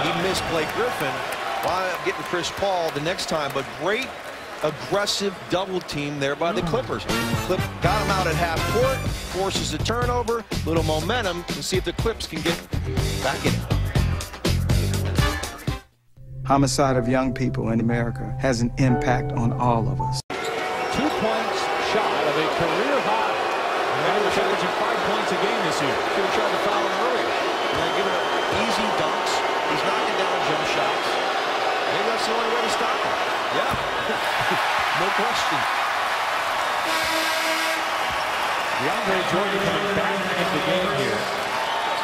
He missed Blake Griffin. Wound up getting Chris Paul the next time, but great aggressive double team there by the Clippers. Clip got him out at half court, forces a turnover, little momentum, and see if the Clips can get back in it. Homicide of young people in America has an impact on all of us. 2 points shy of a career high. They're averaging 5 points a game this year. Could have tried to foul him earlier. They're giving up easy dunks. He's knocking down jump shots. Maybe that's the only way to stop him. Yeah, no question. DeAndre Jordan coming back into the game here.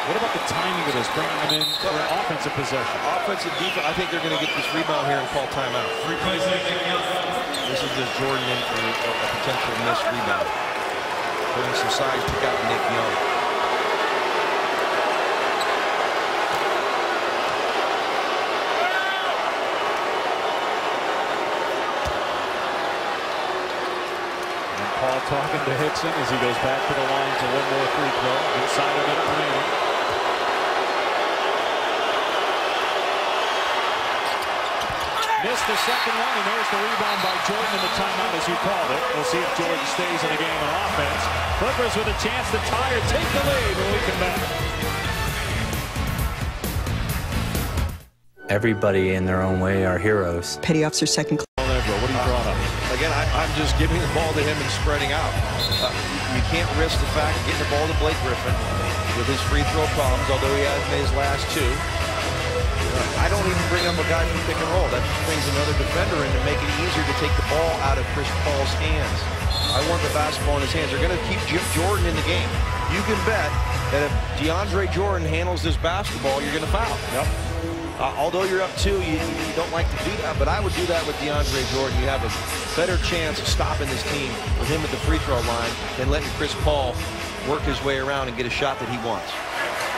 What about the timing of this, bringing him in for an offensive possession? Offensive defense, I think they're going to get this rebound here and call timeout. This is just Jordan in for a potential missed rebound. Putting some size, took out Nick Young. And Paul talking to Hickson as he goes back to the line for one more free throw. Inside a minute remaining. Missed the second one, and there's the rebound by Jordan in the timeout, as you called it. We'll see if Jordan stays in the game on offense. Clippers with a chance to tie or take the lead when we come back. Everybody in their own way are heroes. Petty officer second. What are you brought up? Again, I'm just giving the ball to him and spreading out. You can't risk the fact of getting the ball to Blake Griffin with his free throw problems, although he has made his last 2. I don't even bring up a guy from pick and roll. That brings another defender in to make it easier to take the ball out of Chris Paul's hands. I want the basketball in his hands. They're going to keep Jordan in the game. You can bet that if DeAndre Jordan handles this basketball, you're going to foul. Yep. Although you're up 2, you don't like to do that, but I would do that with DeAndre Jordan. You have a better chance of stopping this team with him at the free throw line than letting Chris Paul work his way around and get a shot that he wants.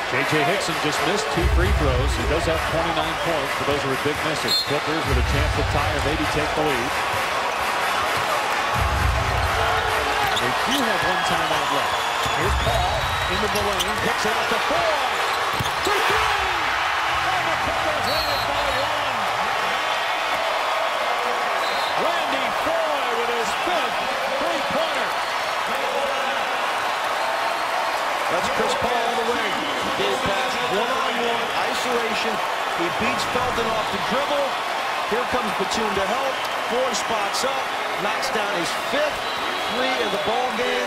J.J. Hickson just missed 2 free throws. He does have 29 points, but those were big misses. Clippers with a chance to tie or maybe take the lead. They do have 1 timeout left. Here's Paul into the lane, picks it up to 4. 2-3! And the Clippers win it by 1. Randy Foy with his 5th three-pointer. That's Chris Paul on the wing. Gave pass one-on-one, isolation. He beats Felton off the dribble. Here comes Batum to help. 4 spots up. Knocks down his 5th 3 of the ball game.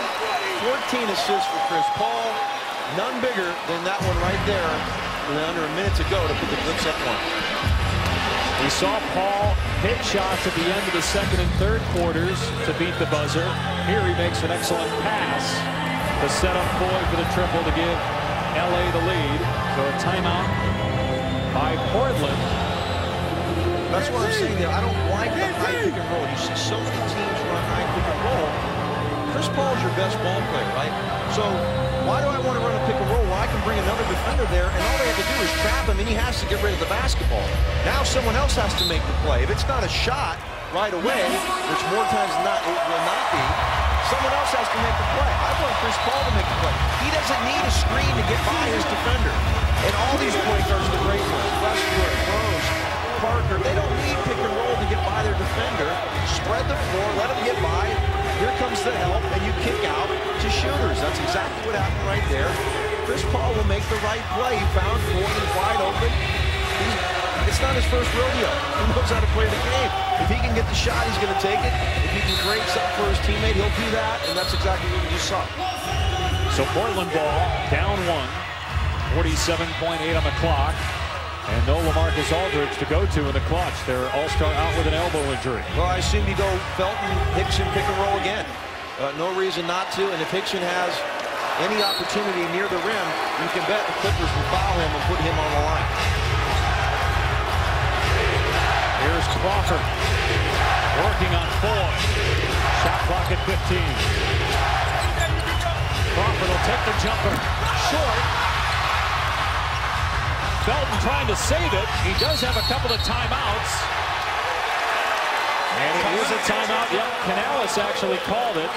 14 assists for Chris Paul. None bigger than that one right there. And under a minute to go to put the Clips up 1. We saw Paul hit shots at the end of the second and third quarters to beat the buzzer. Here he makes an excellent pass to set up Foy for the triple to give LA the lead. So a timeout by Portland. That's what I'm saying there. I don't like the high pick and roll. You see so many teams run high pick and roll. Chris Paul's your best ball player, right? So why do I want to run a pick and roll? Well, I can bring another defender there, and all they have to do is trap him, and he has to get rid of the basketball. Now someone else has to make the play. If it's not a shot right away, which more times than not it will not be, someone else has to make the play. I want Chris Paul to make the play. He doesn't need a screen to get by his defender. And all these point guards are the great ones. Westbrook, Rose, Parker, they don't need pick and roll to get by their defender. Spread the floor, let them get by. Here comes the help, and you kick out to shooters. That's exactly what happened right there. Chris Paul will make the right play. He found Foy, he's wide open. It's not his first rodeo. He knows how to play the game. If he can get the shot, he's going to take it. If he can create something for his teammate, he'll do that, and that's exactly what we just saw. So Portland ball down 1, 47.8 on the clock, and no LaMarcus Aldridge to go to in the clutch. Their all-star out with an elbow injury. Well, I assume you go Felton, Hickson, pick and roll again. No reason not to, and if Hickson has any opportunity near the rim, you can bet the Clippers will foul him and put him on the line. Here's Crawford working on Foy. Shot clock at 15. Crawford will take the jumper. Short. Felton trying to save it. He does have a couple of timeouts. And it is a timeout. Yep, Canales actually called it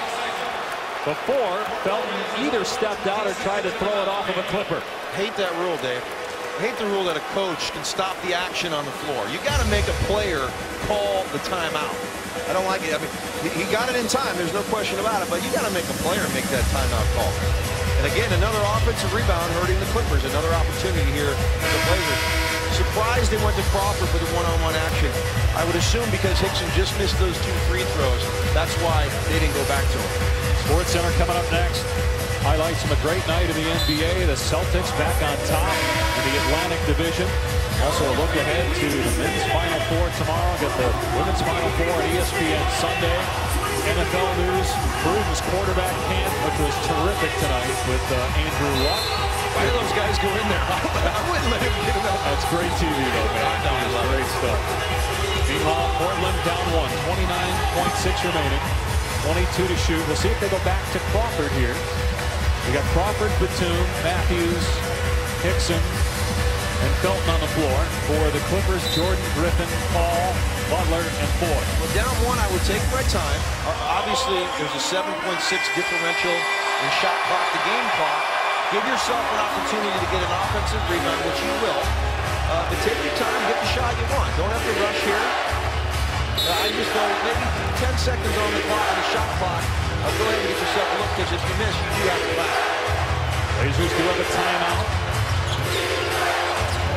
before Felton either stepped out or tried to throw it off of a Clipper. Hate that rule, Dave. hate the rule that a coach can stop the action on the floor. You got to make a player call the timeout. I don't like it. I mean, he got it in time. There's no question about it. But you got to make a player make that timeout call. And again, another offensive rebound hurting the Clippers. Another opportunity here for the Blazers. Surprised they went to Crawford for the one-on-one action. I would assume because Hickson just missed those 2 free throws. That's why they didn't go back to him. Sports Center coming up next. Highlights from a great night in the NBA. The Celtics back on top in the Atlantic Division. Also a look ahead to the men's Final Four tomorrow. Get the women's Final Four on ESPN Sunday. NFL news, Gruden's quarterback camp, which was terrific tonight with Andrew Luck. Why do those guys go in there? I wouldn't let him get him out. That's great TV, though, man. That's great stuff. Meanwhile, Portland down 1, 29.6 remaining. 22 to shoot. We'll see if they go back to Crawford here. We got Crawford, Batum, Matthews, Hickson, and Felton on the floor. For the Clippers, Jordan, Griffin, Paul, Butler, and Ford. Well, down 1, I would take my time. Obviously, there's a 7.6 differential in shot clock to game clock. Give yourself an opportunity to get an offensive rebound, which you will. But take your time, get the shot you want. Don't have to rush here. I just go maybe 10 seconds on the clock, on the shot clock. Go ahead and get yourself a look, because if you miss, you do have to back. Blazers do have a timeout.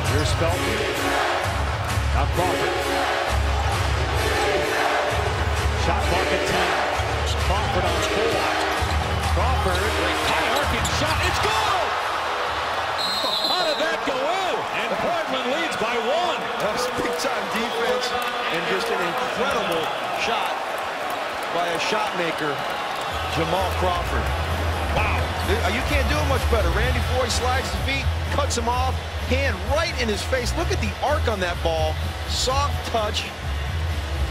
Here's Felton. Now Crawford. Shot clock at 10. Crawford on 4. Crawford, high arcing shot. It's good! How did that go in? And Portland leads by 1. That was big-time defense and just an incredible shot by a shot maker, Jamal Crawford. Wow. You can't do it much better. Randy Floyd slides his feet, cuts him off, hand right in his face. Look at the arc on that ball. Soft touch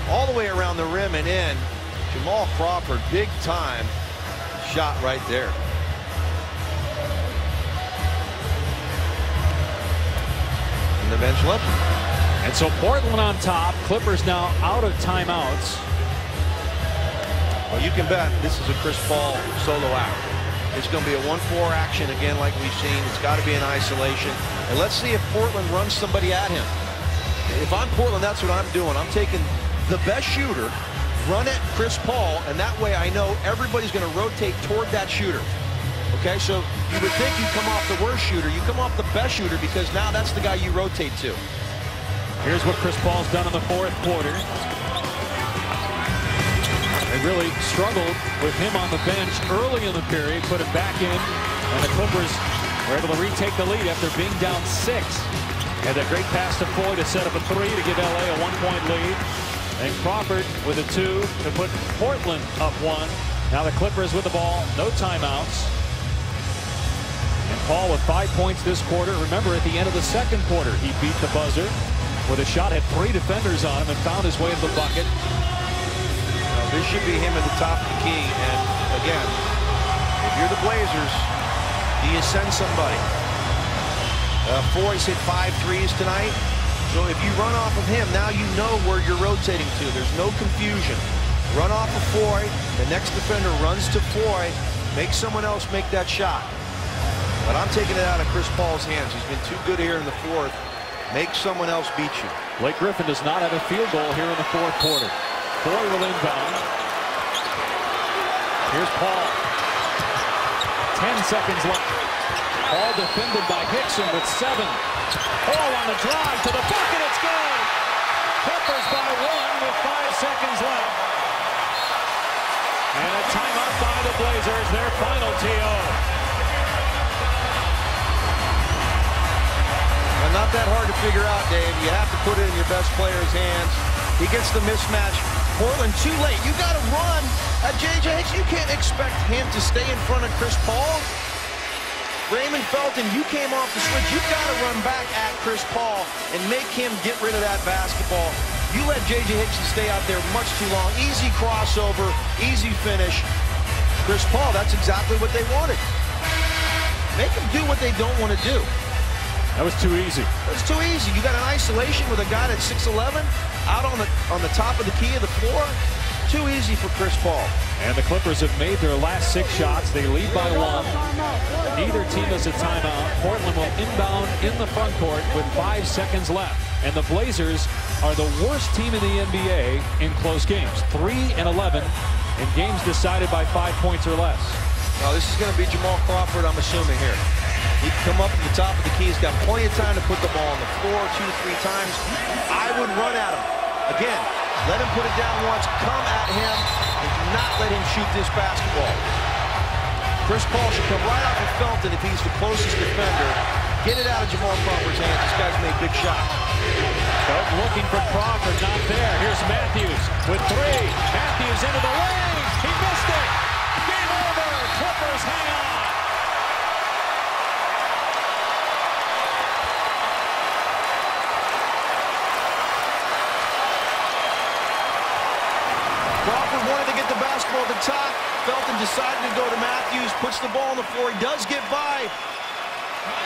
all the way around the rim and in. Jamal Crawford, big time shot right there. And the bench left. And so Portland on top. Clippers now out of timeouts. Well, you can bet this is a Chris Paul solo act. It's going to be a 1-4 action again like we've seen. It's got to be an isolation. And let's see if Portland runs somebody at him. If I'm Portland, that's what I'm doing. I'm taking the best shooter, run at Chris Paul, and that way I know everybody's going to rotate toward that shooter. Okay, so you would think you come off the worst shooter. You come off the best shooter because now that's the guy you rotate to. Here's what Chris Paul's done in the 4th quarter. They really struggled with him on the bench early in the period, put it back in, and the Clippers were able to retake the lead after being down 6. Had that great pass to Foy to set up a 3 to give LA a 1-point lead. And Crawford with a 2 to put Portland up 1. Now the Clippers with the ball, no timeouts. And Paul with 5 points this quarter. Remember, at the end of the 2nd quarter, he beat the buzzer with a shot, had 3 defenders on him, and found his way to the bucket. This should be him at the top of the key. And again, if you're the Blazers, do you send somebody? Foy's hit 5 threes tonight. So if you run off of him, now you know where you're rotating to. There's no confusion. Run off of Foy. The next defender runs to Foy. Make someone else make that shot. But I'm taking it out of Chris Paul's hands. He's been too good here in the 4th. Make someone else beat you. Blake Griffin does not have a field goal here in the 4th quarter. Foy will inbound. Here's Paul. 10 seconds left. Paul defended by Hickson with 7. Paul on the drive to the bucket. It's good. Clippers by 1 with 5 seconds left. And a timeout by the Blazers. Their final TO. Well, not that hard to figure out, Dave. You have to put it in your best player's hands. He gets the mismatch. Portland too late. You got to run at J.J. Hickson. You can't expect him to stay in front of Chris Paul. Raymond Felton, you came off the switch. You've got to run back at Chris Paul and make him get rid of that basketball. You let J.J. Hickson stay out there much too long. Easy crossover, easy finish. Chris Paul, that's exactly what they wanted. Make them do what they don't want to do. That was too easy. It was too easy. You got an isolation with a guy that's 6'11", out on the top of the key of the floor. Too easy for Chris Paul. And the Clippers have made their last 6 shots. They lead by 1. Neither team has a timeout. Portland will inbound in the front court with 5 seconds left. And the Blazers are the worst team in the NBA in close games. 3-11 in games decided by 5 points or less. Now this is going to be Jamal Crawford, I'm assuming here. He can come up from the top of the key. He's got plenty of time to put the ball on the floor 2 to 3 times. I would run at him. Again, let him put it down once, come at him, and do not let him shoot this basketball. Chris Paul should come right off of Felton if he's the closest defender. Get it out of Jamal Crawford's hands. This guy's made big shots. Felton looking for Crawford, not there. Here's Matthews with 3. Matthews into the lane. He missed it. Game over. Clippers hang on. Crawford wanted to get the basketball at the top. Felton decided to go to Matthews, puts the ball on the floor. He does get by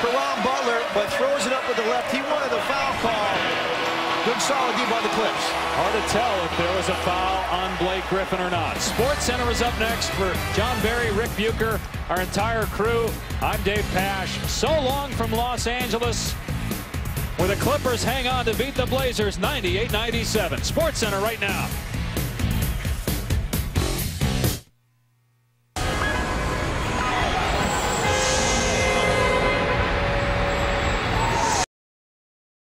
Caron Butler, but throws it up with the left. He wanted a foul call. Good solid D by the Clips. Hard to tell if there was a foul on Blake Griffin or not. Sports Center is up next for John Barry, Rick Bucher, our entire crew. I'm Dave Pash. So long from Los Angeles, where the Clippers hang on to beat the Blazers 98-97. Sports Center right now.